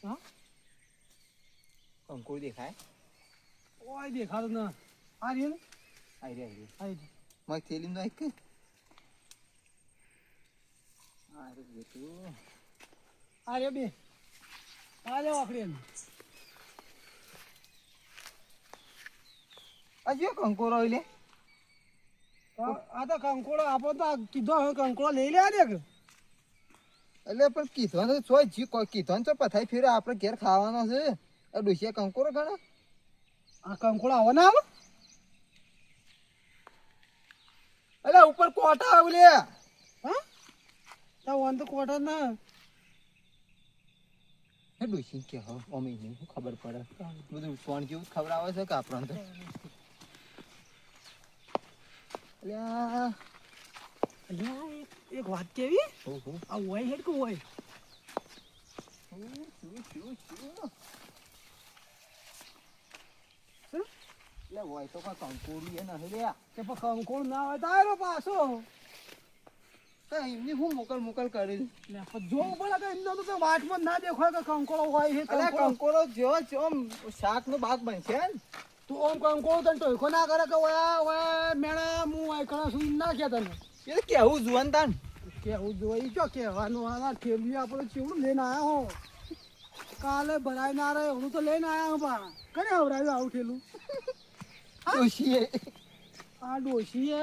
હા કંકોડ દેખાય ઓય દેખાતો ના આ રે આઈ રે મગ થેલી નો એક આ રે બેટું આ રે બે આ લે વાપરી અજ્યો કંકોરો લે આ તો કંકોડો આપો તો કીધો હવે કંકોડો લઈ લે દે કે એટલે પણ કીધવાનું છો જી કોઈ કીધવાનું છો પથાઈ ફેરે આપણે ઘેર ખાવાનો છે આ ડોશિયા કંકોરો ખાને આ કંકોડો આવો ના આવો અલે ઉપર કોટા આવ લે હા તા વન તો કોટા ના હે ડોશી કે હો ઓમી ને ખબર પડે બધું કોણ કેવું ખબર આવે છે કે આપણને તો અલ્યા અલ્યા એક વાત કેવી ઓહો આ હોય હેડ કે હોય લે હોય તો કોઈ કંકોડી એ નહીં લે કે પણ કંકોડ ના હોય તો આરો પાછો એમની હું મોકલ કરી લે પણ જો પડે કે એમનો તો વાટમાં ના દેખાય કે કંકોડો હોય છે અલ્યા કંકોડો જો ઓમ શાક નો ભાગ બનશે ને તું ઓમ કંકોડો તને ટોયખો ના કરે કે ઓયા મેણા હું આય કણા સુઈ ના કે તને એ કેવું જુવાન તાન કેવું જોઈ જો કહેવાનું આ ઠેલી આપણે ચેવડું લઈને આયા હો કાલે ભરાઈ ના રહે હું તો લઈને આયા હું પા કરે હવરાયું આવું ઠેલું ડોશીએ આ ડોશીએ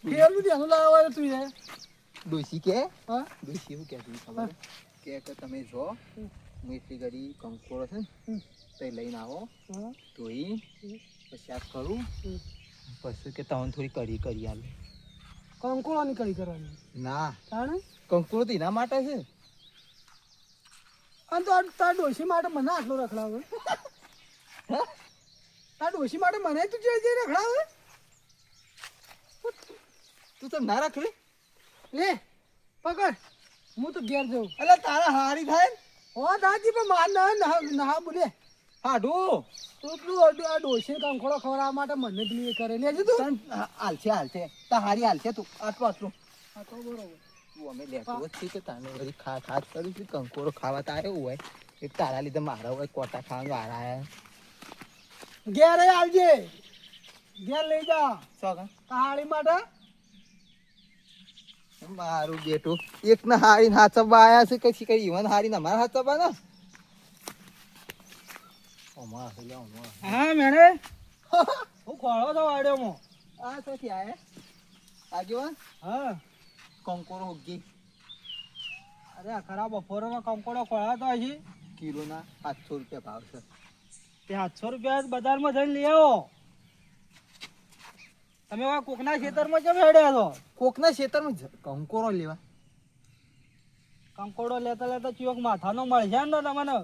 ઠેલું દેનું લાવ્યો હોય તું એ ડોશી કે હા ડોશી એવું કહેતું ખબર કે તમે જો હું એટલી ઘડી કંકોડો છે ને તે લઈને આવો ધોઈ પછી શાક કરું પછી કે તમને થોડી કરી આલે કંકોળો ની કડી કરવાની ના તાણે કંકોડો તો એના માટે છે અને તો તાર ડોશી માટે મને આટલો રખડાવે તાર ડોશી માટે મને તું જે રખડાવે તું તો ના રાખી લે પકડ હું તો ઘેર જઉં એટલે તારા હારી થાય ને હો દાદી પણ માર ના બોલે હાડું તું તું આ ડોશી કંકોળો ખવડાવવા માટે મને પેલી કરે લેજે તું હાલશે તા હારી હાલશે તું આટલું હા તો બરોબર તું અમે લેતો જ છે કે તાને વળી ખાસ કર્યું છે કંકોરો ખાવા તો આવ્યો હોય એક તારા લીધે મારા હોય કોટા ખાવાનું વાળા આયા ઘેર આવજે ઘેર લઈ જા શું કહાડી માટે મારું બેટું એક ના હારી હાચવા આયા છે કઈ કઈ ઈવન હારી ના મારા હાચવા ને હા મેને હું ખોળો તો વાડ્યો આ સથી આયા આગેવાન હા કંકોરો ઉગી અરે આ ખરાબ બપોરમાં કંકોડો ખોળાતો હજી કિલોના 700 રૂપિયા ભાવ છે તે 700 રૂપિયા બજારમાં જઈને લઈ આવો તમે કોકના ખેતરમાં કેમ હેડ્યા છો કોકના ખેતરમાં કંકોરો લેવા કંકોડો લેતા લેતા ચિયોક માથાનો મળશે ને તમને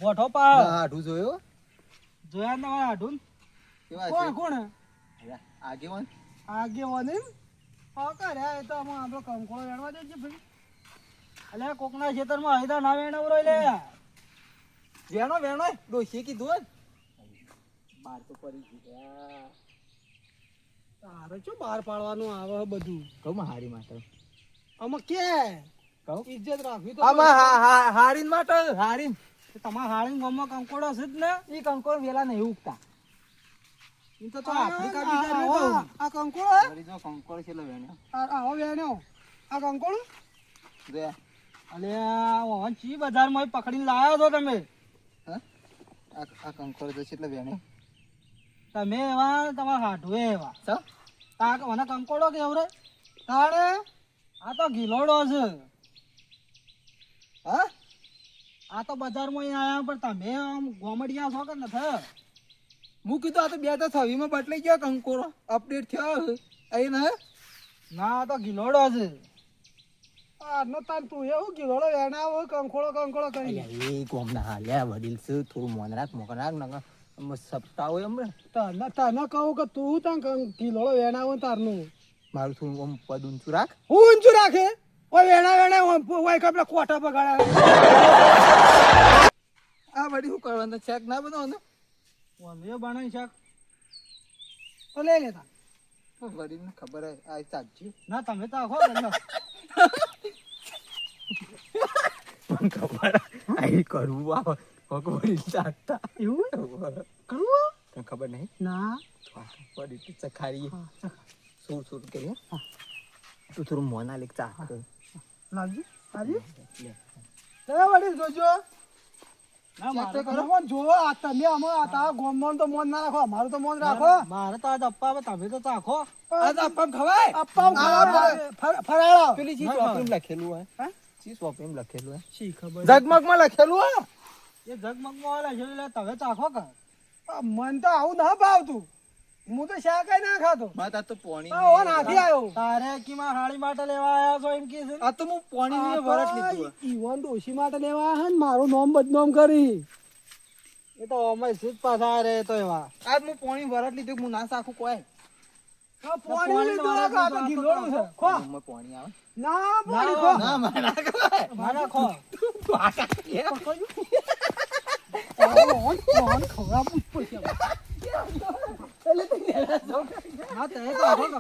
મોઠો પા હાડું જોયો જોયા ને હાડું કેવા કોણ છે કોણ આગેવાન આગેવાન એમ હા કરે એ તો અમે આપણો કંકોડો વેણવા દે છે ભાઈ અલે કોકના ખેતરમાં હૈદા ના વેણવરો લે વેણો ડોશી કીધું બાર તો પડી ગયા તારે શું બહાર પાડવાનું આવે બધું કહું હારી માટે આમાં કે કહું ઇજ્જત રાખવી તો આમાં હારીન માટે હારીન તમારા હાળીન ગામમાં કંકોડો છે જ ને ઈ કંકોરો વેલા નહીં ઉગતા ઈ તો આફ્રિકા બીજા આ કંકોડો હે વળી જો કંકોરો છે વેણ્યો આવો વેણ્યો આ કંકોડો જોયા અલે ઓન ચી બજારમાં પકડીને લાવ્યો છો તમે હા આ કંકોરો છે એટલે વેણ્યો તમે એવા તમારા હાડવે એવા સા તા મને કંકોડો કેવ રે તાણે આ તો ગિલોડો છે હા આ તો બજારમાં આયા પણ તમે આમ ગોમડિયા છો કે નથી હું કીધું આ તો 2026 માં બદલાઈ ગયો કંકોરો અપડેટ થયો અહીં ને ના આ તો ગિલોડો છે આ નો તાન તું એવું ગિલોડો વેણાવો કંકોડો કરી એ ગોમના હાલ્યા વડીલ છે થોડું મોનરાક નગર સપટા હોય એમ તને કહું કે તું તાન ગિલોડો વેણાવો તારનું મારું થોડું આમ પદ ઊંચું રાખ હું ઊંચું રાખે ઓય વેણા ઓય કપડા કોટા બગાડ્યા આ વડી શું કરવાનું ચેક ના બનાવો ઓલે બનાવી શાક તો લઈ લેતા વડીલ ને ખબર હે આ સાચી ના તમે તો આખો ખબર કરવું આવે ભગવાન ચાટતા એવું કરવું તને ખબર નહીં ના પડી ચખારી હા, ચાલ. સુર કરીએ હા. તું થોડું મોના લેક ચા લાવજી લાવજી વડીલ જોજો ના, ચેક તો મારે કરો પણ જો આ તમે આમાં આ તારા ગોમમાં તો મોન ના રાખો અમારું તો મોન રાખો મારે તો આજ અપ્પા આવે, તમે તો ચાખો. અપ્પમ ખવાય અપ્પા ફરાળો પેલી ચીજ ના વાપરીને લખેલું હોય હે? ચીજ વાપરીને લખેલું હોય શી ખબર જગમગમાં લખેલું હોય એ જગમગમાં વાળા છે એટલે તમે ચાખો કે મન તો આવું ના ભાવતું હું તો શાક ના ખાતો માતા તો પોણી ઓ નાથી આવ્યો તારે કીમાં હાળી માટે લેવા આવ્યા છો એમ કે છે આ તો હું પોણી ની વરસ લીધું ઈવન ડોશી માટે લેવા આવ્યા ને મારું નામ બદનામ કરી એ તો અમે સીધ પાછા રે તો એવા આજ હું પોણી વરસ લીધું હું ના સાખું કોઈ પાણી લીધું આ કાં તો ગિલોડું છે ખો હું પોણી આવે ના પાણી ખો ના મારા ખવાય મારા ખો પાકા કે મોહન ખવડાવવું જ પડશે હા તે ચાખો કે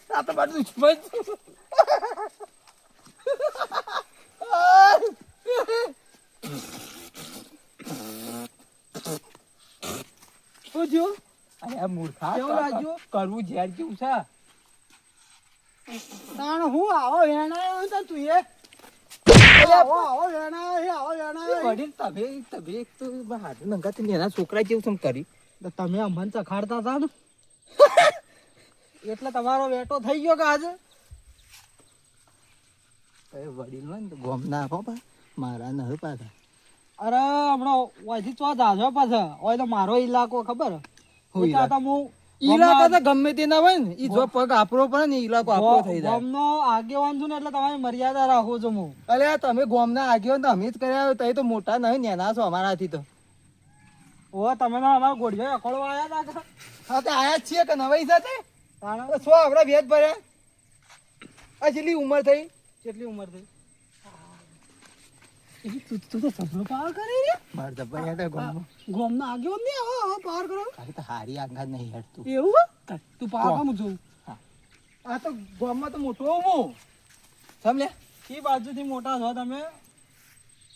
આ તો બાજુ દુશ્મન શું થયું અરે મૂર્ખા કેવું લાગ્યું? કરવું ઝેર જેવું છે તાણ હું આવો વેણાયો તો તું એ આવો વેણાયો વડીલ તમે એક તો હાથ નંગાથી એના છોકરા જેવું તમે કરી તો તમે અમને ચખાડતા હતા ને એટલે તમારો વેટો થઈ ગયો કે આજે વડીલ હોય ને તો ગોમ ના આપો પા મારા ન પાછા અરે હમણાં ઓયથી ચો જાજો પાછા ઓય તો મારો ઇલાકો ખબર હું એટલે તો હું ઈલાકો તો ગમે તે ના હોય ને ઈ જો પગ આપરો પડે ને ઈલાકો આપરો થઈ જાય ગામનો આગેવાન છું ને એટલે તમારી મર્યાદા રાખું છું હું અલે તમે ગોમના આગેવાન તો અમે જ કર્યા તઈ તો મોટા નહીં નેના છો અમારાથી તો ઓ તમે તો અમારા ગોળિયો અખોડવા આવ્યા હતા હા તો આયા જ છીએ કે નવાઈ સાથે તાણે તો સો આપડા વેજ ભર્યા આ જેટલી ઉંમર થઈ કેટલી ઉંમર થઈ તું તો સબરો પાર કરી રે માર જબ્બર યાદ ગોમ ગોમનો આગેવાન નહીં આવો પાર કરો ખાલી તો હારી આંગા નહીં હેડતું એવું તું પાર કામ જોઉં આ તો ગોમમાં તો મોટો હું સમલે કઈ બાજુથી મોટા છો તમે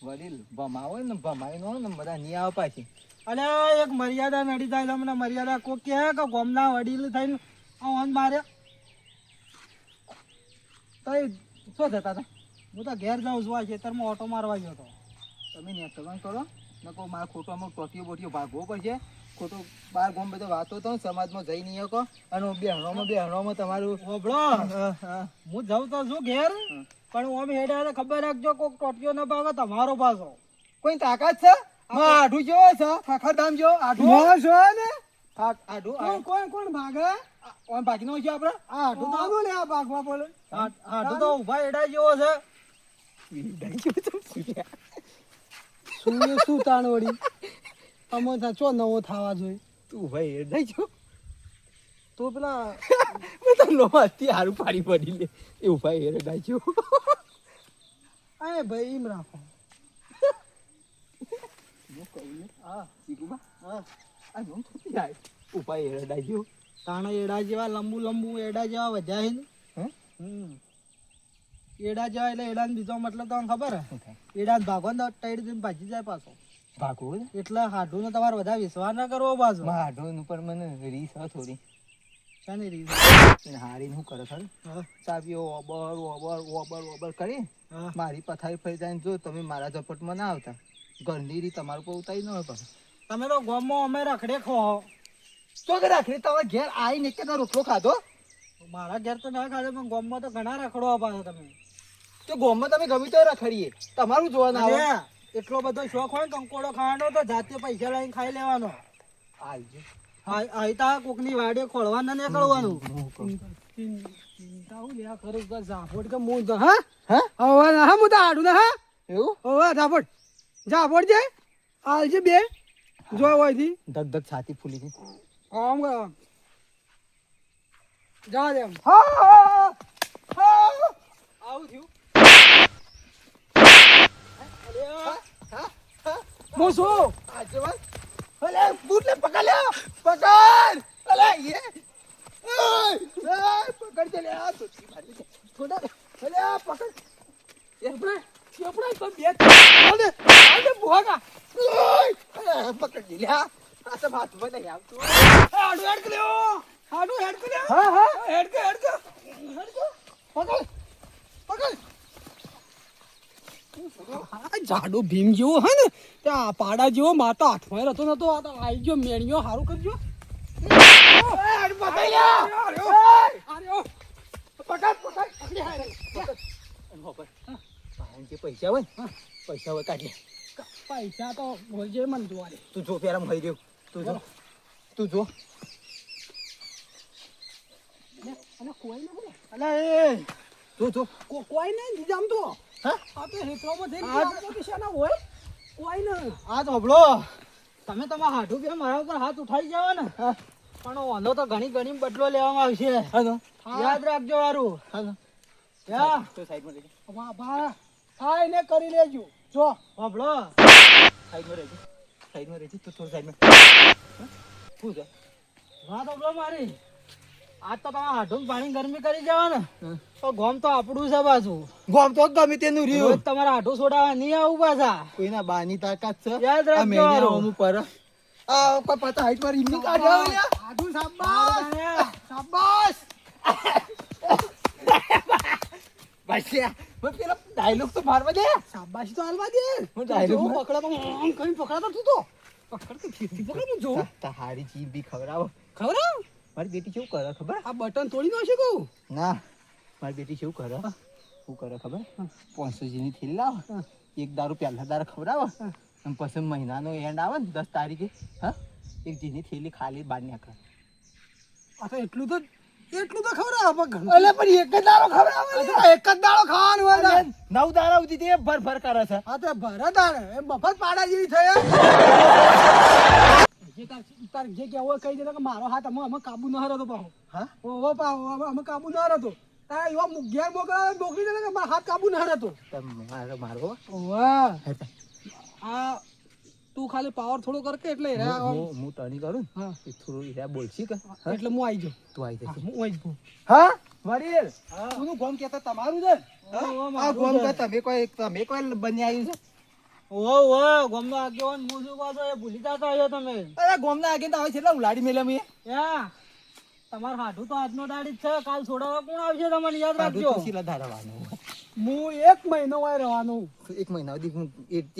વડીલ ભમાવો ને ભમાઈ નો ને બધા ની આવ પાછી અને એક મર્યાદા નડી જાય તમને મર્યાદા કોઈ કહે કે ગોમના વડીલ થઈને ઓન મારે તઈ શું થતા હતા હું તો ઘેર જાઉં છું આ ખેતરમાં ઓટો મારવા ગયો હતો તમે નેટવર્ક કરો ને કહો મારે ખોટોમાં ટોટીઓ બોટીઓ ભાગવો પડશે ખોટો બાર ગોમ બધો વાતો તો સમાજમાં જઈ નહીં શકો અને બેહણોમાં તમારું હોભળો હું જાઉં તો છું ઘેર પણ ઓમ હેડે હેડે ખબર રાખજો કોક ટોટિયો ન ભાગે તમારો પાછો કોઈ તાકાત છે માં આઢું જેવો છે ખખરધામ જેવો આઢું છો ને આઢું કોણ ભાગે ઓન બાકીનો છે આપણે આઢું તો આવું લે આ ભાગવા બોલે આટલું તો ઉભા એડા જેવો છે શું શું તાણ વળી અમે ત્યાં ચો નવો થવા જોઈએ તું ભાઈ એ નહીં જો તો પેલા મેં તો લો હતી હારું પાડી પડી લે એવું ભાઈ એ ડાજો એ ભાઈ એમ રાખો હું કહું ને હા ચીકુબા હા આ નો થોડી આય ઉભા એ ડાજો તાણા એડા જેવા લંબુ લંબુ એડા જેવા વધ્યા છે ને હે એડા જેવા એટલે એડાને બીજો મતલબ તમને ખબર હે એડાને ભાગો ને ટાઈડ દઈને ભાજી જાય પાછો ભાગો એટલે હાડું ને તમારે બધા વિશ્વાસ ના કરવો પાછો માઢો ઉપર મને રીસ હ થોડી શાની રીત હારી હું કરે ખરું હા ચાવીઓ ઓબર કરી હા મારી પથારી ફરી જાય જો તમે મારા ઝપટમાં ના આવતા ઘરની રીત તમારું પર ઉતારી ન હોય પાછું તમે તો ગામમાં અમે રખડે ખો તો કે રાખડી તમારા ઘેર આવીને એક રોટલો ખાધો મારા ઘેર તો ના ખાધે પણ ગામમાં તો ઘણા રખડવા પાછો તમે તો ગોમમાં તમે ગમે તો રખડીએ તમારું જોવા ના આવે અરે, એટલો બધો શોખ હોય ને કંકોડો ખાવાનો તો જાતે પૈસા લઈને ખાઈ લેવાનો આવજો આઈતા કોકની વાડે ખોળવાના ને કરવાનું ચિંતા હું લ્યા કરું કે ઝાપોટ કે હું તો હા હા હવે ના હા હું તો આડું ના હા એવું હવે ઝાપોટ છે હાલજે બે જો હોયથી ધક ધક છાતી ફૂલી ગઈ આમ કર જા દે આમ. આવું થયું હું શું આજે વાત અલે બૂટ લે પકડ લે પકડ અલે એ પકડ મારી દે લે આ ધોતી મારી દે થોડા અલે આ પકડ આપણે તો બે આને ભોગા પકડ લે આ તો હાથમાં નહીં આવતું આડું હેડ કર્યો હા હા હેડ કે પકડ આ જાડો ભીમ જેવો હે ને ત્યાં પાડા જેવો માતા હાથમાં રહેતો નતો આ તો આઈ ગયો મેણિયો હારું કરજો જે પૈસા હોય કાઢ લે પૈસા તો બોલજે મને જોવા દે તું જો પેલા મળી રહ્યું તું જો અને કોઈ ના બોલે અલા એ જો કોઈ નહીં દીધા આમ તો હા આ તો હેતરોમાં જઈને કિસાના હોય કોઈ ના આ તો હબળો તમે તમારા હાડું બે મારા ઉપર હાથ ઉઠાઈ જાવ ને પણ ઓનો તો ઘણી બદલો લેવામાં આવશે યાદ રાખજો વારું તો સાઈડમાં રહેજો વાહ બા થાય ને કરી લેજો જો હબળો સાઈડમાં રહેજો તો થોડું સાઈડમાં શું છે વાત હબળો મારી આજ તો તમારા હાડું પાણી ગરમી કરી જવા ને તો ગોમ તો આપણું છે પાછું ગોમ તો ગમે તેનું રોજ રહ્યું તમારા હાડું છોડાવવા નહીં આવું પાછા કોઈના બાની તાકાત છે યાદ રાખજો આ મેળિયા હારું. અમુક પર આ કોઈ પતા હાઈટ પર ઇમની કાઢ્યા હોય આદુ શાબાશ બસ પેલા ડાયલોગ તો મારવા દે શાબાશ તો હાલવા દે હું dialogue માં- પકડા તો આમ કરીને પકડાતો તું તો પકડ કે ફીરથી પકડ જો તારી ચીજ બી ખવડાવો ખબર મારી બેટી કેવું કરે ખબર આ બટન તોડી નાખશે કહું ના મારી બેટી કેવું કરે શું કરે ખબર 500 ની થેલી લાવ એક દારૂ પહેલા દારૂ ખવડાવો અને પછી મહિનાનો એન્ડ આવે ને 10 તારીખે હા એક જીની થેલી ખાલી બહાર નાખે આ તો એટલું તો ખબર પણ અલે પણ એક જ દારૂ ખવડાવે એક જ દાડો ખાવાનું હોય ને 9 દાડા સુધી તે ભર કરે છે આ તો ભરત આને એ મફત પાડા જેવી થઈ જે તાર જે કે હોય કહી દેતો કે મારો હાથ અમે કાબુ ન હરતો પાહો હા ઓહો પાહો અમે કાબુ ન હરતો તા એવા ઘેર મોકલા મોકલી દે કે મારો હાથ કાબુ ન હરતો મારો વાહ આ તું ખાલી પાવર થોડો કર કે એટલે હું ટર્ની કરું હા ને થોડું હીરા બોલશી કે એટલે હું આવી જાઉં તું આવી જશે હું આવી જાઉં હા વડીલ તું ગોમ કેતા તમારું છે આ ગોમ છે. કે તમે કોઈ બની આવ્યું છે ઓ ગોમનો આગેવાન હું શું કહો છો એ ભૂલી જતા હોય તમે અરે ગોમ ના આગળ આવે છે એટલે ઉલાડી મેલે મેં યા તમાર હાડું તો આજનો દાડી જ છે કાલ છોડાવવા કોણ આવશે તમને યાદ રાખજો હું 1 મહિનો વાય રહેવાનું એક મહિના સુધી હું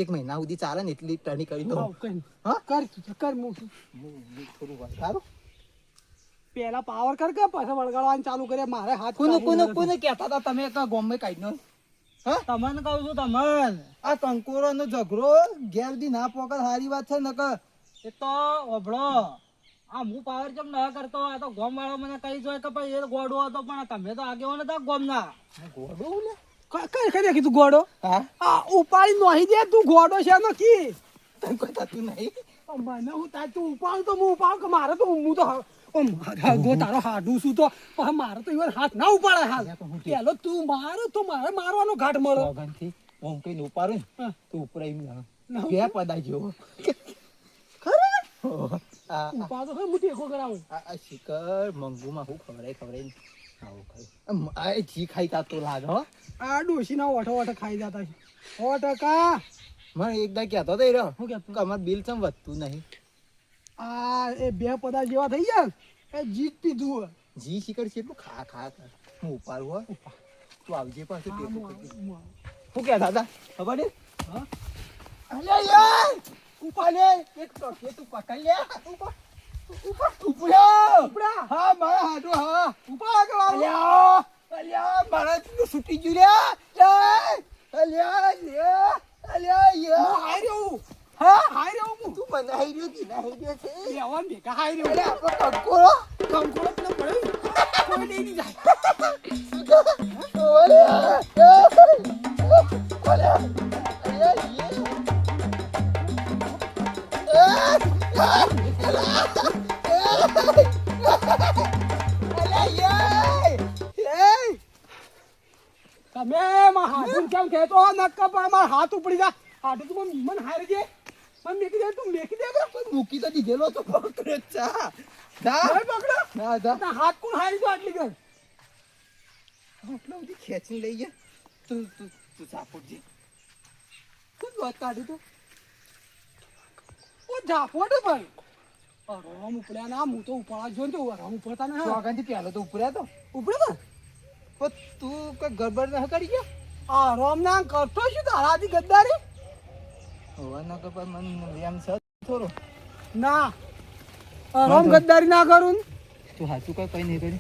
એક મહિના સુધી ચાલે ને એટલી ટર્ની કરી દઉં હા કર કર હું થોડું સારું પેલા પાવર કર કે પછી વળગાડવાનું ચાલુ કરે મારે હાથ કોને કહેતા હતા તમે કે ગોમ માં કાઢી નો તમને કહું છું તમને આ કંકોરો નો ઝઘડો ઘેર દી ના પોકર સારી વાત છે નકર એ તો ઓભળો આ હું પાવર કેમ ના કરતો આ તો ગોમ વાળો મને કહી જોય કે ભાઈ એ ગોડો હતો પણ તમે તો આગેવાન હતા ગોમ ના ગોડો ને કઈ કઈ કીધું ગોડો હા આ ઉપાડી નોહી દે તું ગોડો છે નકી તને કોઈ થતું નહીં મને હું તાર તું ઉપાડ તો હું ઉપાડ કે મારે તો હું તો ગો તારો હાડું છું તો પણ મારે તો ઈવન હાથ ના ઉપાડે હાલ પેલો તું મારે તો મારે મારવાનો ઘાટ મળે સોગંદથી ઓમ કઈ ને ઉપાડું ને હા. તો ઉપરાઈ ના ના બે પદા જેવો ખરે આ ઉપાડ તો હું ટેકો કરાવું આ શિકર મંગુમાં હું ખવડાય ને આવું ખાય આ જી ખાઈ તા તો લાગે હો આ ડોશીના ઓઠો ઓઠો ખાઈ જતા છે 100%. મને એકદા કહેતો તો એ રહ્યો શું કહેતો? કે અમાર બિલ ચમ વધતું નહીં આ એ બે પદા જેવા થઈ ગયા ને, એ જીત પીધું જી શિકર છે એટલું ખા ખા કર. હું ઉપાડું હો તું આવજે પાછું ટેકો કરજે. શું કહેતા હતા ખબર ને હા અલે યાર ઉપાડે એક તો કે તું પકડ લે ઉપડ્યો ઉપડા હા મારા હાથો હા ઉપા કે વાળો અલ્યા અલ્યા મારા તું છૂટી ગયું લે અલ્યા લ્યા અલ્યા યા હાઈ રહ્યો હા હાઈ રહ્યો હું તું મને હાઈ રહ્યો કે ના હાઈ રહ્યો છે લેવાન ભેગા હાઈ અરે રહ્યો આપણો કંકોરો કંકોડો પેલો પડ્યો કોઈ લઈ નહીં જાય અલ્યા અલ્યા તમે માં હાથ કેમ કહેતો નક્કા પર માર હાથ ઉપડી જા હાથ તું મન હારી દે મન મેકી દે તું મેકી દે કે મૂકી તો દીધેલો તો પકડે ચા જા નહીં પકડો ના જા ના હાથ કોણ હારી દો આટલી કર આટલો બધી ખેંચીને લઈ ગયા. તું ઝાપટજે. શું વાત કાઢી તું ઓ ઝાપોટ પણ આરામ ઉપડ્યા ના હું તો ઉપાડા જો ને તો આરામ ઉપડતા ને ચોગાનથી પહેલો તો ઉપડ્યા તો ઉપડે પણ તું કઈ ગડબડ ન કરી ગયો. આરામ ના કરતો શું તારાથી ગદ્દારી હોવા ના કપા મને એમ છે થોડો. ના આરામ ગદ્દારી ના કરું તું હાચું કઈ નહીં કર્યું.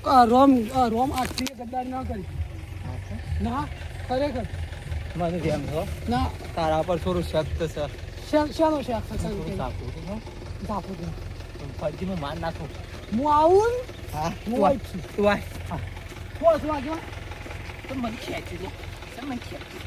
આરામ આટલી ગદ્દારી ના કરી ના ખરેખર મને એમ છો ના તારા પર થોડું શક તો છે. શાનો શાક થોડું સાપું છે ને. ઝાપો દે ફરજીમાં માર નાખું. હું આવું હા હું તું આવું છું તું આય. પોસ વાજો તો મને ખેંચી લે. મને ખેંચી.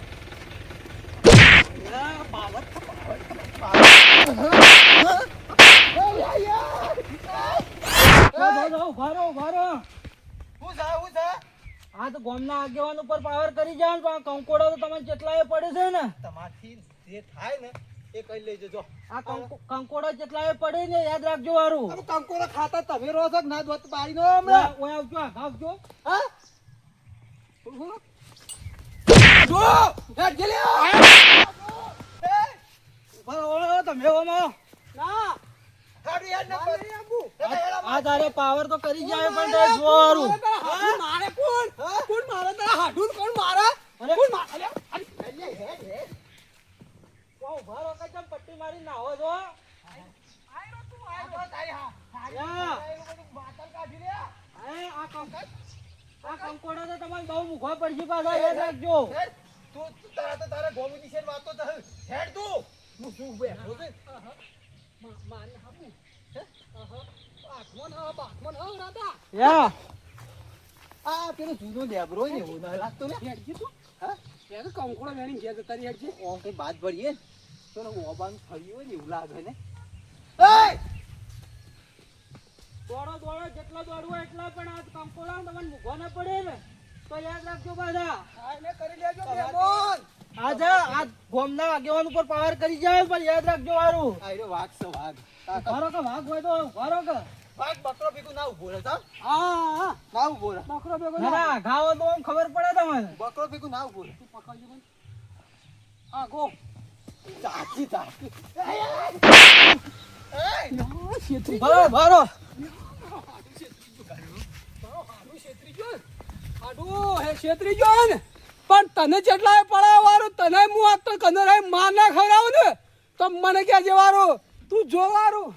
આ તો ગામના આગેવાન ઉપર પાવર કરી જાય ને પણ કંકોડો તો તમને જેટલાય પડે છે ને તમારથી જે થાય ને એ કઈ લઈ જજો. આ કંકોડો જેટલાય પડે ને યાદ રાખજો વારું અરે કંકોડા ખાતા તમે રહો છો કે ના દોત પાડી નો હમણાં ઓય આવજો આવજો હા જો હેડ ગેલે બરાબર તમે ઓનો ના હાડી યાર ન કર. આ તારે પાવર તો કરી જાય પણ તે જોરું મારે કોણ મારે તારા હાડું કોણ મારે કોણ મારે વાવ ભારો કચમ પટ્ટી મારી નાહો છો આ કંકોડો તો તમારે બહુ મુખો પડશે પાછા યાદ રાખજો તું તારા ગોમુ ની શેર વાતો તો હેડ તું. હું શું બેઠો છે. મારે હાબુ બાથમન હા રાતા યા આ પેલો જૂનો લેબરો ને એવું ના લાગતો ને. હેડ તું હા યાર કંકોડા વેણી ગયા જતા રી હેડ છે ઓમ કઈ બાદ પડીએ ને તો ઓબાન ફર્યું હોય ને એવું લાગે ને. દોડો જેટલા દોડવું એટલા પણ આ કંકોડા તમને મુખો ના પડે ને તો યાદ રાખજો પાછા એને કરી લેજો મેમોન આ ગોમના આગેવાન ઉપર પાવર કરી જાય પણ યાદ રાખજો વારું આયરો વાઘ છે વાઘ. ઘરો કે વાઘ હોય તો ઘરો કે વાઘ બકરો ભેગું ના ઉભો રહે સાહેબ. હા ના ઉભો રહે. બકરો બેગો ના ઘાવો તો આમ ખબર પડે તમને બકરો ભેગું ના ઉભો રહે. તું પકડજો મને હા ગો ચાચી ચાચી. યા છેત્રી ભરો છેત્રી જો ને પણ તને જેટલા પડે વારું તને હું આ તો કનરાય માર ના ખવડાવું ને તો મને ક્યાં જવારું તું જો વારું